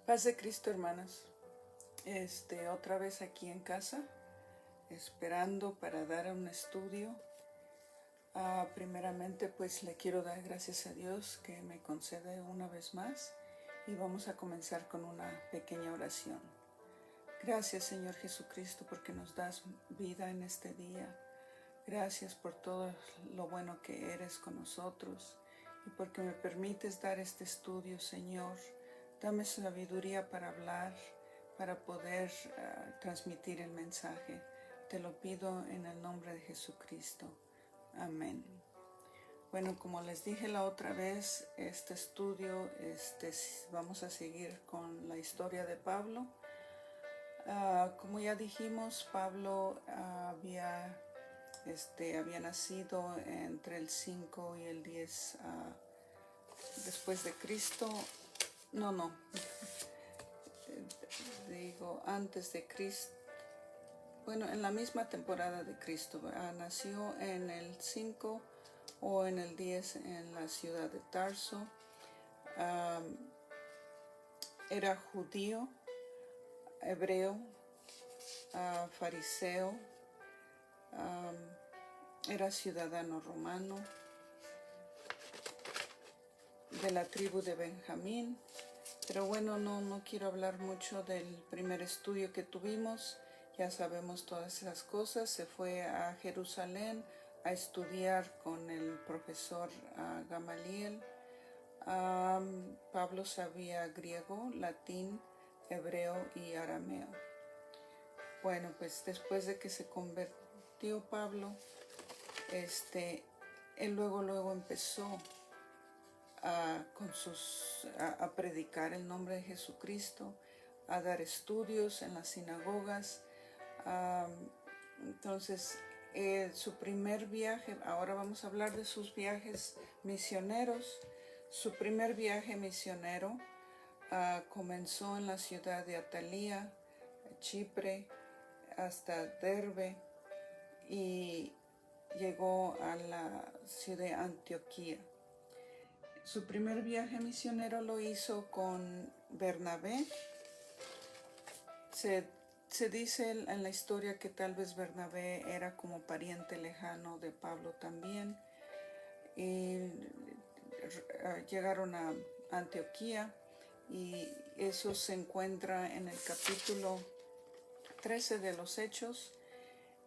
Paz de Cristo, hermanos. Otra vez aquí en casa, esperando para dar un estudio. Primeramente, pues le quiero dar gracias a Dios que me concede una vez más y vamos a comenzar con una pequeña oración. Gracias, Señor Jesucristo, porque nos das vida en este día. Gracias por todo lo bueno que eres con nosotros y porque me permites dar este estudio, Señor. Dame sabiduría para hablar, para poder transmitir el mensaje. Te lo pido en el nombre de Jesucristo. Amén. Bueno, como les dije la otra vez, este estudio, vamos a seguir con la historia de Pablo. Como ya dijimos, Pablo había nacido entre el 5 y el 10 después de Cristo. No, digo antes de Cristo. Bueno, en la misma temporada de Cristo. Nació en el 5 o en el 10 en la ciudad de Tarso. Era judío, hebreo, fariseo. Era ciudadano romano de la tribu de Benjamín. Pero bueno, no quiero hablar mucho del primer estudio que tuvimos. Ya sabemos todas esas cosas. Se fue a Jerusalén a estudiar con el profesor Gamaliel. Pablo sabía griego, latín, hebreo y arameo. Bueno, pues después de que se convirtió Pablo, él luego empezó a predicar el nombre de Jesucristo, a dar estudios en las sinagogas. Entonces, su primer viaje, ahora vamos a hablar de sus viajes misioneros. Su primer viaje misionero comenzó en la ciudad de Atalía, Chipre, hasta Derbe, y llegó a la ciudad de Antioquía. Su primer viaje misionero lo hizo con Bernabé. Se dice en la historia que tal vez Bernabé era como pariente lejano de Pablo también. Y llegaron a Antioquía y eso se encuentra en el capítulo 13 de los Hechos.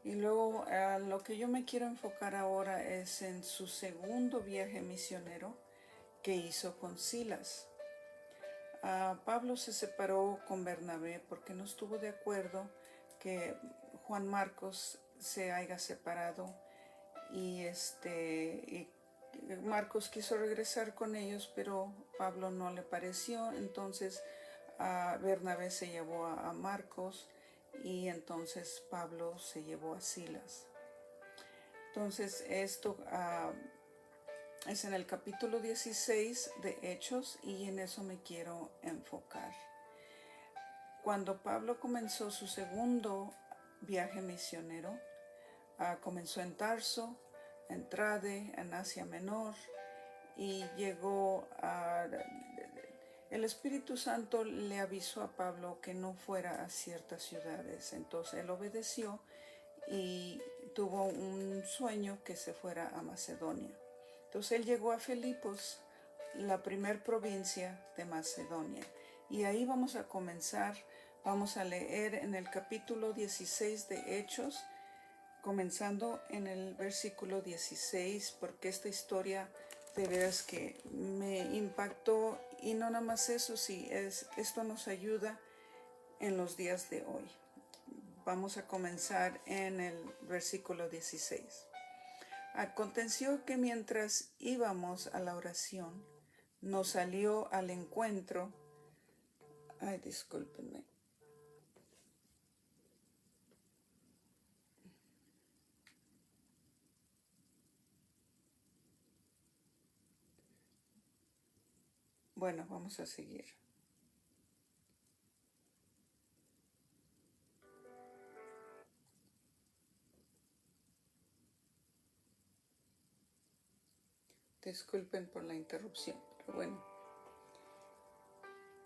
Y luego lo que yo me quiero enfocar ahora es en su segundo viaje misionero que hizo con Silas. Pablo se separó con Bernabé porque no estuvo de acuerdo que Juan Marcos se haya separado y Marcos quiso regresar con ellos, pero Pablo no le pareció. Entonces Bernabé se llevó a Marcos y entonces Pablo se llevó a Silas. Entonces esto es en el capítulo 16 de Hechos y en eso me quiero enfocar. Cuando Pablo comenzó su segundo viaje misionero, comenzó en Tarso, en Trade, en Asia Menor, y llegó el Espíritu Santo le avisó a Pablo que no fuera a ciertas ciudades. Entonces él obedeció y tuvo un sueño que se fuera a Macedonia. Entonces él llegó a Filipos, la primer provincia de Macedonia. Y ahí vamos a comenzar, vamos a leer en el capítulo 16 de Hechos, comenzando en el versículo 16, porque esta historia de veras que me impactó. Y no nada más eso, esto nos ayuda en los días de hoy. Vamos a comenzar en el versículo 16. Aconteció que mientras íbamos a la oración, nos salió al encuentro. Discúlpenme. Bueno, vamos a seguir. Disculpen por la interrupción, pero bueno.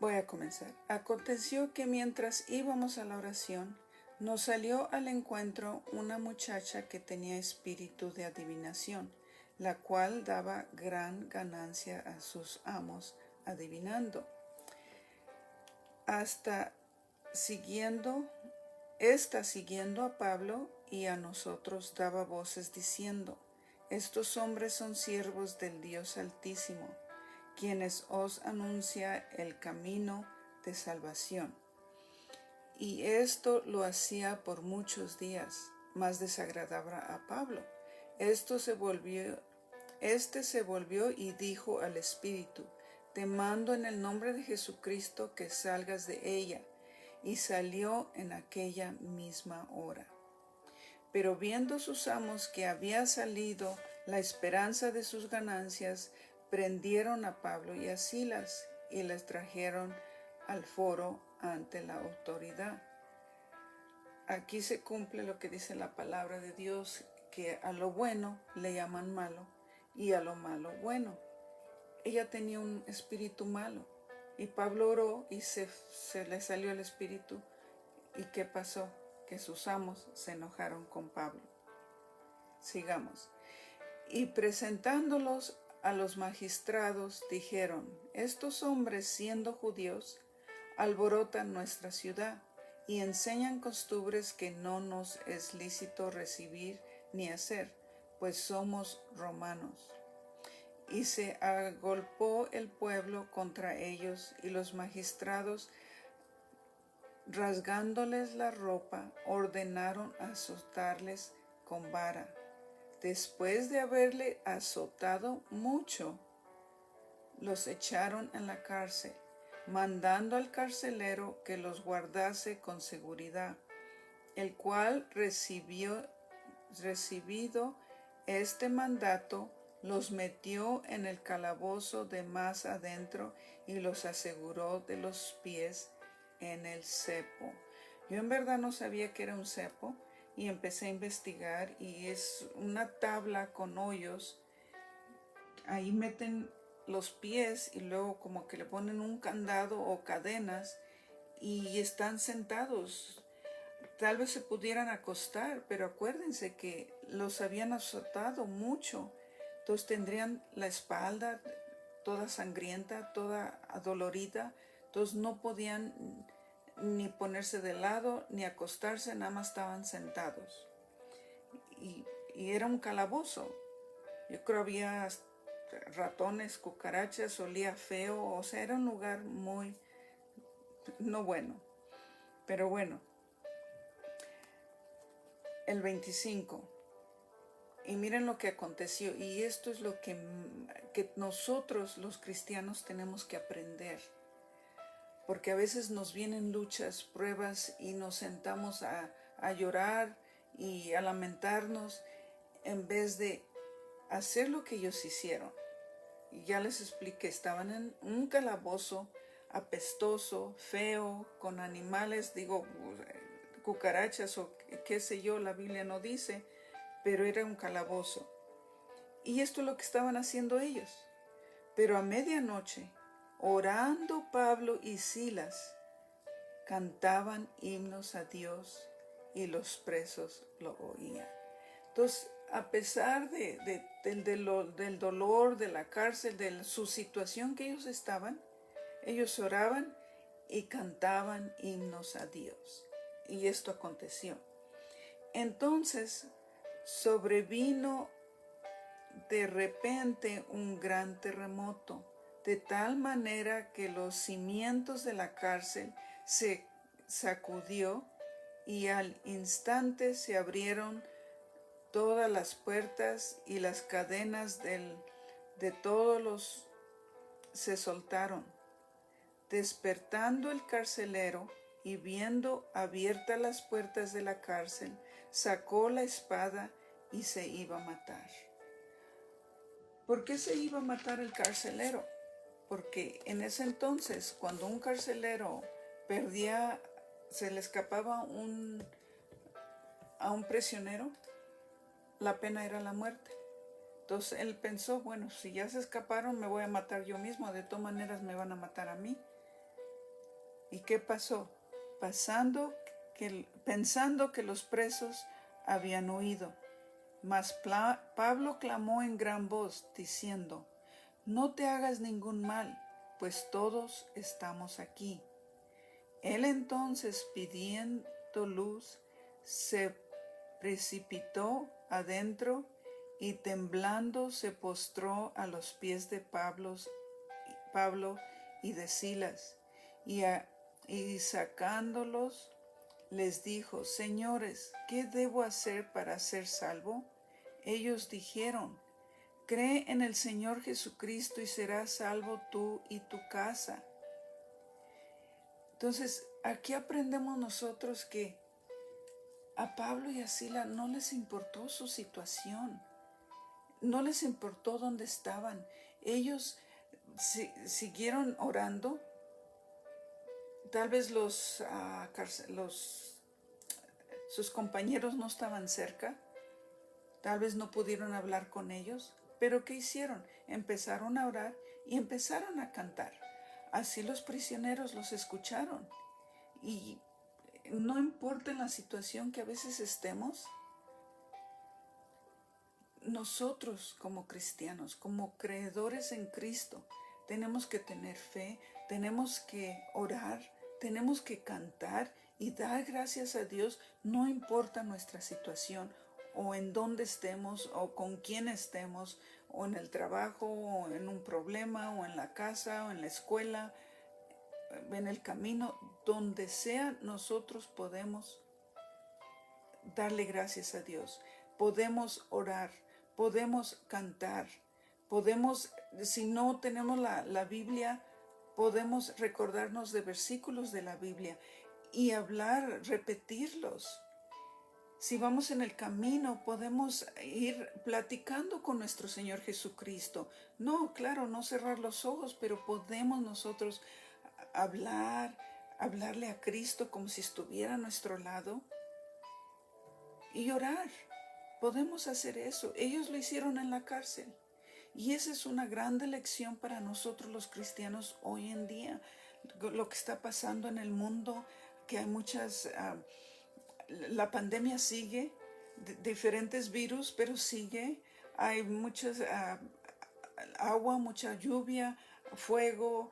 Voy a comenzar. Aconteció que mientras íbamos a la oración, nos salió al encuentro una muchacha que tenía espíritu de adivinación, la cual daba gran ganancia a sus amos adivinando. Siguiendo a Pablo y a nosotros daba voces diciendo: estos hombres son siervos del Dios Altísimo, quienes os anuncia el camino de salvación. Y esto lo hacía por muchos días, mas desagradaba a Pablo. Este se volvió y dijo al espíritu: te mando en el nombre de Jesucristo que salgas de ella. Y salió en aquella misma hora. Pero viendo sus amos que había salido la esperanza de sus ganancias, prendieron a Pablo y a Silas y les trajeron al foro ante la autoridad. Aquí se cumple lo que dice la palabra de Dios, que a lo bueno le llaman malo y a lo malo bueno. Ella tenía un espíritu malo y Pablo oró y se le salió el espíritu. ¿Y qué pasó? Que sus amos se enojaron con Pablo. Sigamos. Y presentándolos a los magistrados, dijeron: estos hombres, siendo judíos, alborotan nuestra ciudad y enseñan costumbres que no nos es lícito recibir ni hacer, pues somos romanos. Y se agolpó el pueblo contra ellos, y los magistrados, rasgándoles la ropa, ordenaron azotarles con vara. Después de haberle azotado mucho, los echaron en la cárcel, mandando al carcelero que los guardase con seguridad, el cual, recibido este mandato, los metió en el calabozo de más adentro y los aseguró de los pies en el cepo. Yo en verdad no sabía que era un cepo y empecé a investigar, y es una tabla con hoyos. Ahí meten los pies y luego como que le ponen un candado o cadenas y están sentados. Tal vez se pudieran acostar, pero acuérdense que los habían azotado mucho. Entonces tendrían la espalda toda sangrienta, toda adolorida. Entonces no podían ni ponerse de lado ni acostarse, nada más estaban sentados. Y era un calabozo. Yo creo había ratones, cucarachas, olía feo. O sea, era un lugar muy no bueno. Pero bueno. El 25. Y miren lo que aconteció. Y esto es lo que nosotros los cristianos tenemos que aprender. Porque a veces nos vienen luchas, pruebas, y nos sentamos a llorar y a lamentarnos en vez de hacer lo que ellos hicieron. Y ya les expliqué, estaban en un calabozo apestoso, feo, con animales, cucarachas o qué sé yo, la Biblia no dice, pero era un calabozo. Y esto es lo que estaban haciendo ellos. Pero a medianoche, orando Pablo y Silas, cantaban himnos a Dios y los presos lo oían. Entonces, a pesar del dolor, de la cárcel, de su situación que ellos estaban, ellos oraban y cantaban himnos a Dios. Y esto aconteció. Entonces sobrevino de repente un gran terremoto, de tal manera que los cimientos de la cárcel se sacudió y al instante se abrieron todas las puertas y las cadenas de todos los se soltaron. Despertando el carcelero y viendo abiertas las puertas de la cárcel, sacó la espada y se iba a matar. ¿Por qué se iba a matar el carcelero? Porque en ese entonces, cuando un carcelero se le escapaba a un prisionero, la pena era la muerte. Entonces él pensó, bueno, si ya se escaparon, me voy a matar yo mismo, de todas maneras me van a matar a mí. ¿Y qué pasó? Pensando que los presos habían huido. Mas Pablo clamó en gran voz, diciendo: no te hagas ningún mal, pues todos estamos aquí. Él entonces, pidiendo luz, se precipitó adentro y temblando se postró a los pies de Pablo y de Silas, y sacándolos les dijo: señores, ¿qué debo hacer para ser salvo? Ellos dijeron: cree en el Señor Jesucristo y serás salvo tú y tu casa. Entonces, aquí aprendemos nosotros que a Pablo y a Sila no les importó su situación, no les importó dónde estaban. Ellos siguieron orando. Tal vez sus compañeros no estaban cerca, tal vez no pudieron hablar con ellos, pero ¿qué hicieron? Empezaron a orar y empezaron a cantar. Así los prisioneros los escucharon. Y no importa en la situación que a veces estemos, nosotros como cristianos, como creedores en Cristo, tenemos que tener fe, tenemos que orar, tenemos que cantar y dar gracias a Dios, no importa nuestra situación o en dónde estemos o con quién estemos, o en el trabajo o en un problema o en la casa o en la escuela, en el camino, donde sea, nosotros podemos darle gracias a Dios, podemos orar, podemos cantar, podemos, si no tenemos la Biblia, podemos recordarnos de versículos de la Biblia y hablar, repetirlos. Si vamos en el camino, podemos ir platicando con nuestro Señor Jesucristo. No, claro, no cerrar los ojos, pero podemos nosotros hablarle a Cristo como si estuviera a nuestro lado y orar. Podemos hacer eso. Ellos lo hicieron en la cárcel. Y esa es una grande lección para nosotros los cristianos hoy en día. Lo que está pasando en el mundo, que hay la pandemia sigue, diferentes virus, pero sigue. Hay muchas agua, mucha lluvia, fuego,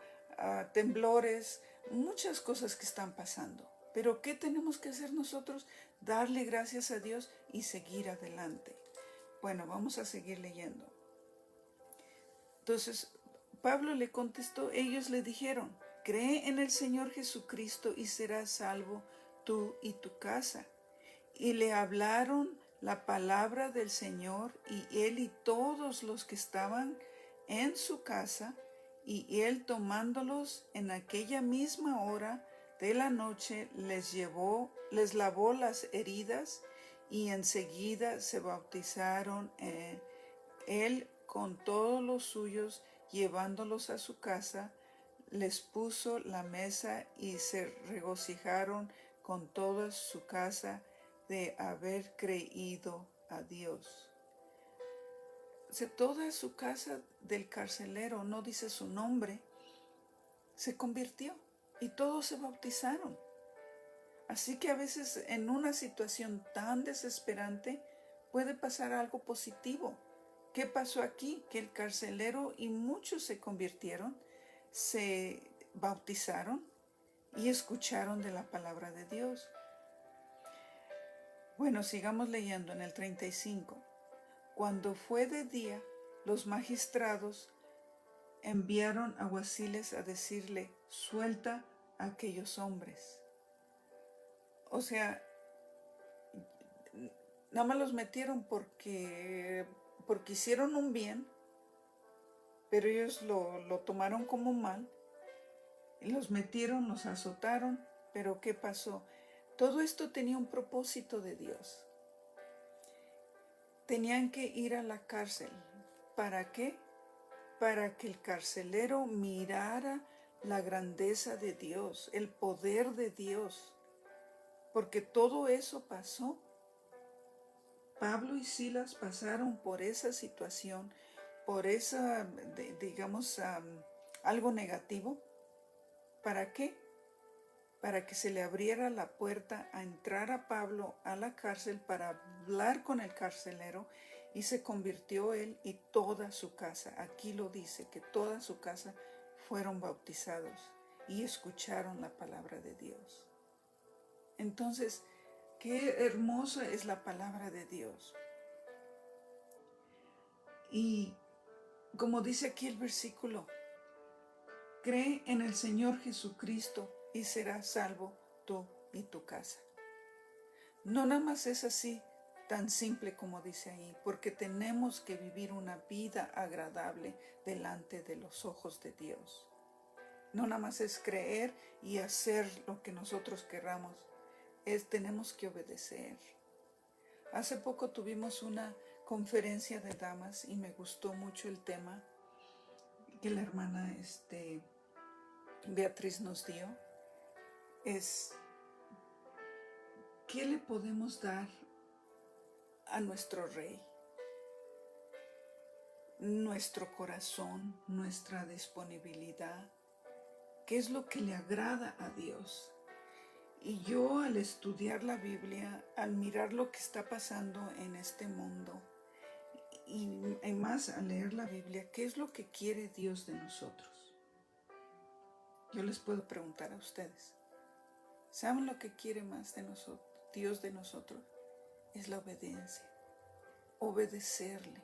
temblores, muchas cosas que están pasando. Pero ¿qué tenemos que hacer nosotros? Darle gracias a Dios y seguir adelante. Bueno, vamos a seguir leyendo. Entonces, Pablo le contestó, ellos le dijeron: cree en el Señor Jesucristo y serás salvo tú y tu casa. Y le hablaron la palabra del Señor, y él y todos los que estaban en su casa, y él, tomándolos en aquella misma hora de la noche, les lavó las heridas, y enseguida se bautizaron. Él con todos los suyos, llevándolos a su casa, les puso la mesa, y se regocijaron con toda su casa de haber creído a Dios. O sea, toda su casa del carcelero, no dice su nombre, se convirtió y todos se bautizaron. Así que a veces en una situación tan desesperante puede pasar algo positivo. ¿Qué pasó aquí? Que el carcelero y muchos se convirtieron, se bautizaron y escucharon de la palabra de Dios. Bueno, sigamos leyendo en el 35. Cuando fue de día, los magistrados enviaron alguaciles a decirle: suelta a aquellos hombres. O sea, nada más los metieron porque hicieron un bien, pero ellos lo tomaron como mal, y los metieron, los azotaron. Pero ¿qué pasó? Todo esto tenía un propósito de Dios. Tenían que ir a la cárcel. ¿Para qué? Para que el carcelero mirara la grandeza de Dios, el poder de Dios. Porque todo eso pasó. Pablo y Silas pasaron por esa situación, por esa, digamos, algo negativo. ¿Para qué? para que se le abriera la puerta a entrar a Pablo a la cárcel para hablar con el carcelero, y se convirtió él y toda su casa. Aquí lo dice, que toda su casa fueron bautizados y escucharon la palabra de Dios. Entonces, qué hermosa es la palabra de Dios. Y como dice aquí el versículo, cree en el Señor Jesucristo y serás salvo tú y tu casa. No nada más es así, tan simple como dice ahí, porque tenemos que vivir una vida agradable delante de los ojos de Dios. No nada más es creer y hacer lo que nosotros querramos, tenemos que obedecer. Hace poco tuvimos una conferencia de damas y me gustó mucho el tema que la hermana Beatriz nos dio. Es, ¿qué le podemos dar a nuestro Rey? Nuestro corazón, nuestra disponibilidad. ¿Qué es lo que le agrada a Dios? Y yo, al estudiar la Biblia, al mirar lo que está pasando en este mundo, y más al leer la Biblia, ¿qué es lo que quiere Dios de nosotros? Yo les puedo preguntar a ustedes. ¿Saben lo que quiere más de nosotros, Dios de nosotros? Es la obediencia. Obedecerle.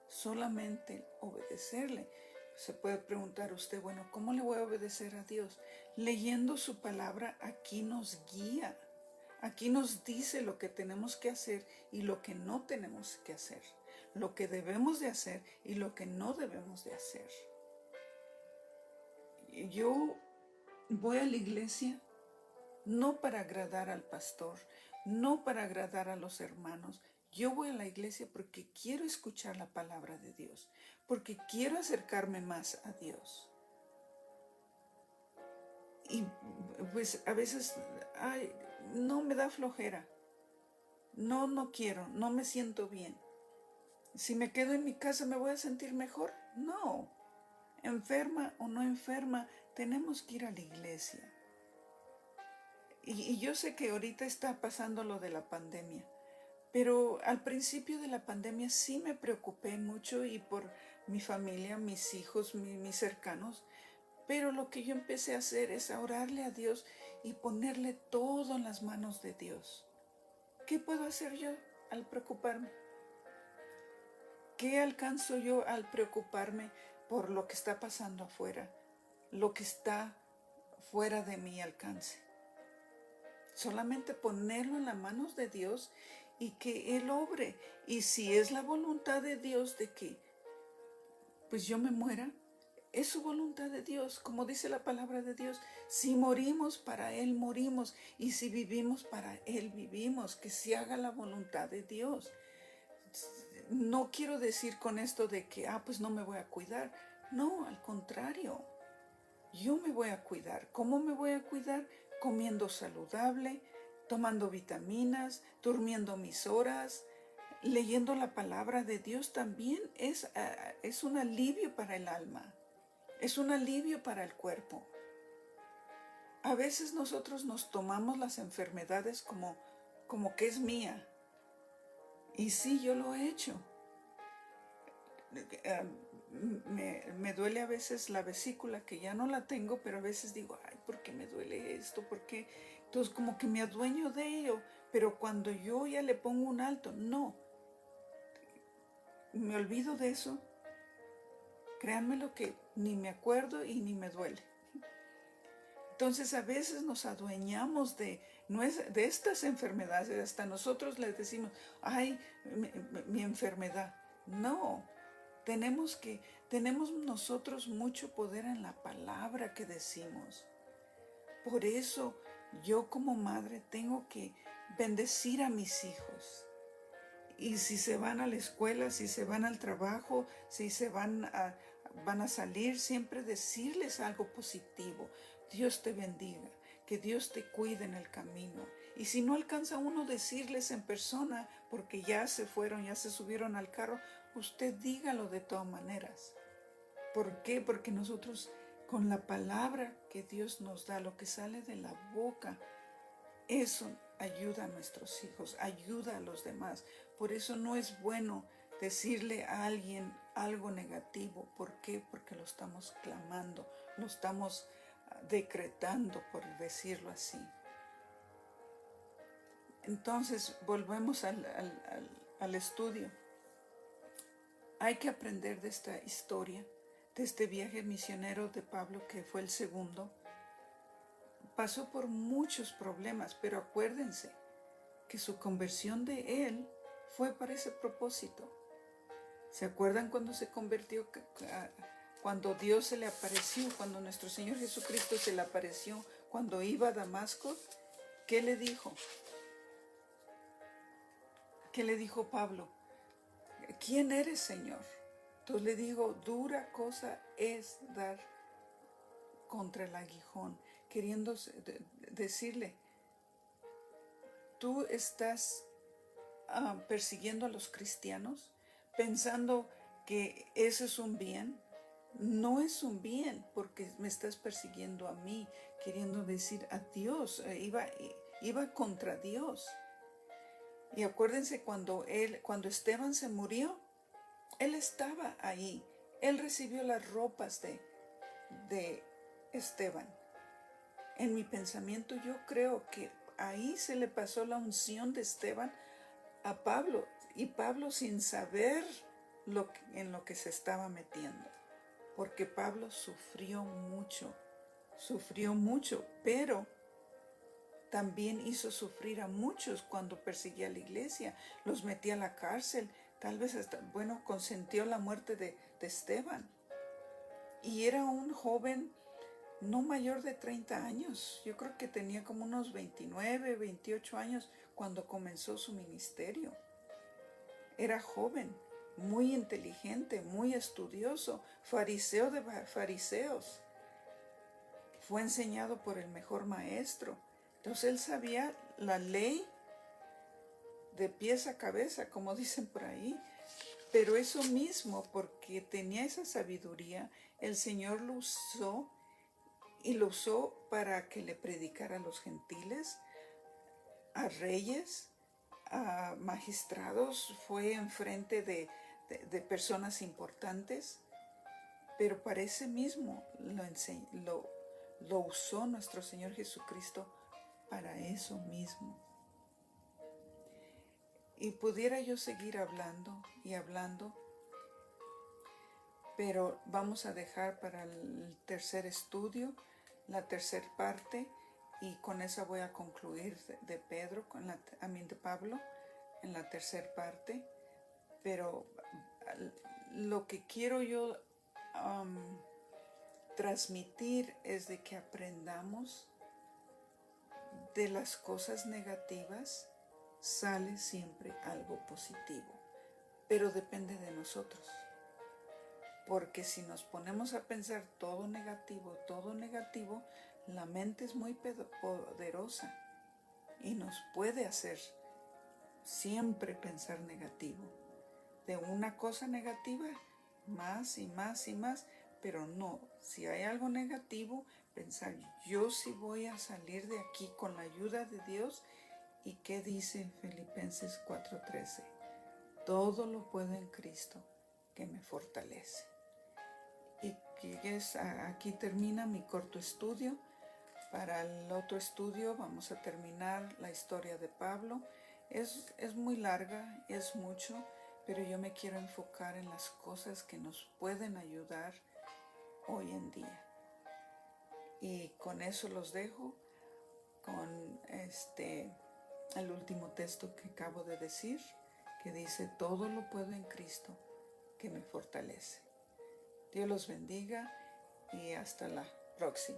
Solamente obedecerle. Se puede preguntar usted, bueno, ¿cómo le voy a obedecer a Dios? Leyendo su palabra, aquí nos guía. Aquí nos dice lo que tenemos que hacer y lo que no tenemos que hacer. Lo que debemos de hacer y lo que no debemos de hacer. Yo voy a la iglesia no para agradar al pastor, no para agradar a los hermanos. Yo voy a la iglesia porque quiero escuchar la palabra de Dios, porque quiero acercarme más a Dios. Y pues a veces, no me da flojera. No quiero, no me siento bien. Si me quedo en mi casa, ¿me voy a sentir mejor? No. Enferma o no enferma, tenemos que ir a la iglesia. Y yo sé que ahorita está pasando lo de la pandemia, pero al principio de la pandemia sí me preocupé mucho y por mi familia, mis hijos, mis cercanos, pero lo que yo empecé a hacer es a orarle a Dios y ponerle todo en las manos de Dios. ¿Qué puedo hacer yo al preocuparme? ¿Qué alcanzo yo al preocuparme por lo que está pasando afuera? Lo que está fuera de mi alcance. Solamente ponerlo en las manos de Dios y que Él obre. Y si es la voluntad de Dios de que pues yo me muera, es su voluntad de Dios. Como dice la palabra de Dios, si morimos, para Él morimos. Y si vivimos, para Él vivimos. Que se haga la voluntad de Dios. No quiero decir con esto de que, pues no me voy a cuidar. No, al contrario. Yo me voy a cuidar. ¿Cómo me voy a cuidar? Comiendo saludable, tomando vitaminas, durmiendo mis horas, leyendo la palabra de Dios también es un alivio para el alma, es un alivio para el cuerpo. A veces nosotros nos tomamos las enfermedades como que es mía. Y sí, yo lo he hecho. Me duele a veces la vesícula, que ya no la tengo, pero a veces digo, ¿por qué me duele esto? ¿Por qué? Entonces como que me adueño de ello, pero cuando yo ya le pongo un alto, no, me olvido de eso. Créanme lo que ni me acuerdo y ni me duele. Entonces a veces nos adueñamos de estas enfermedades, hasta nosotros les decimos, mi enfermedad. No. Tenemos nosotros mucho poder en la palabra que decimos. Por eso yo como madre tengo que bendecir a mis hijos. Y si se van a la escuela, si se van al trabajo, si se van a salir, siempre decirles algo positivo. Dios te bendiga, que Dios te cuide en el camino. Y si no alcanza uno decirles en persona, porque ya se fueron, ya se subieron al carro, usted dígalo de todas maneras. ¿Por qué? Porque nosotros con la palabra que Dios nos da, lo que sale de la boca, eso ayuda a nuestros hijos, ayuda a los demás. Por eso no es bueno decirle a alguien algo negativo. ¿Por qué? Porque lo estamos clamando, lo estamos decretando, por decirlo así. Entonces, volvemos al estudio. Hay que aprender de esta historia, de este viaje misionero de Pablo, que fue el segundo. Pasó por muchos problemas, pero acuérdense que su conversión de él fue para ese propósito. ¿Se acuerdan cuando se convirtió? Cuando Dios se le apareció, cuando nuestro Señor Jesucristo se le apareció, cuando iba a Damasco, ¿qué le dijo? ¿Qué le dijo Pablo? ¿Quién eres, Señor? Entonces le digo, dura cosa es dar contra el aguijón, queriendo decirle, tú estás persiguiendo a los cristianos, pensando que eso es un bien. No es un bien, porque me estás persiguiendo a mí, queriendo decir a Dios, iba contra Dios. Y acuérdense cuando Esteban se murió, él estaba ahí, él recibió las ropas de Esteban. En mi pensamiento yo creo que ahí se le pasó la unción de Esteban a Pablo, y Pablo sin saber en lo que se estaba metiendo, porque Pablo sufrió mucho, pero también hizo sufrir a muchos cuando perseguía a la iglesia, los metía a la cárcel, tal vez hasta, consentió la muerte de Esteban. Y era un joven no mayor de 30 años, yo creo que tenía como unos 29, 28 años cuando comenzó su ministerio. Era joven, muy inteligente, muy estudioso, fariseo de fariseos. Fue enseñado por el mejor maestro. Entonces él sabía la ley de pies a cabeza, como dicen por ahí. Pero eso mismo, porque tenía esa sabiduría, el Señor lo usó, y lo usó para que le predicara a los gentiles, a reyes, a magistrados, fue enfrente de personas importantes, pero para ese mismo lo usó nuestro Señor Jesucristo, para eso mismo. Y pudiera yo seguir hablando y hablando, pero vamos a dejar para el tercer estudio, la tercera parte, y con esa voy a concluir de Pablo, en la tercera parte. Pero lo que quiero yo transmitir es de que aprendamos de las cosas negativas, sale siempre algo positivo, pero depende de nosotros. Porque si nos ponemos a pensar todo negativo, la mente es muy poderosa y nos puede hacer siempre pensar negativo. De una cosa negativa, más y más y más, pero no, si hay algo negativo, pensar, yo sí voy a salir de aquí con la ayuda de Dios. ¿Y qué dice Filipenses 4:13? Todo lo puedo en Cristo que me fortalece. Y aquí termina mi corto estudio. Para el otro estudio vamos a terminar la historia de Pablo. Es muy larga, es mucho, pero yo me quiero enfocar en las cosas que nos pueden ayudar hoy en día. Y con eso los dejo con el último texto que acabo de decir, que dice, todo lo puedo en Cristo que me fortalece. Dios los bendiga y hasta la próxima.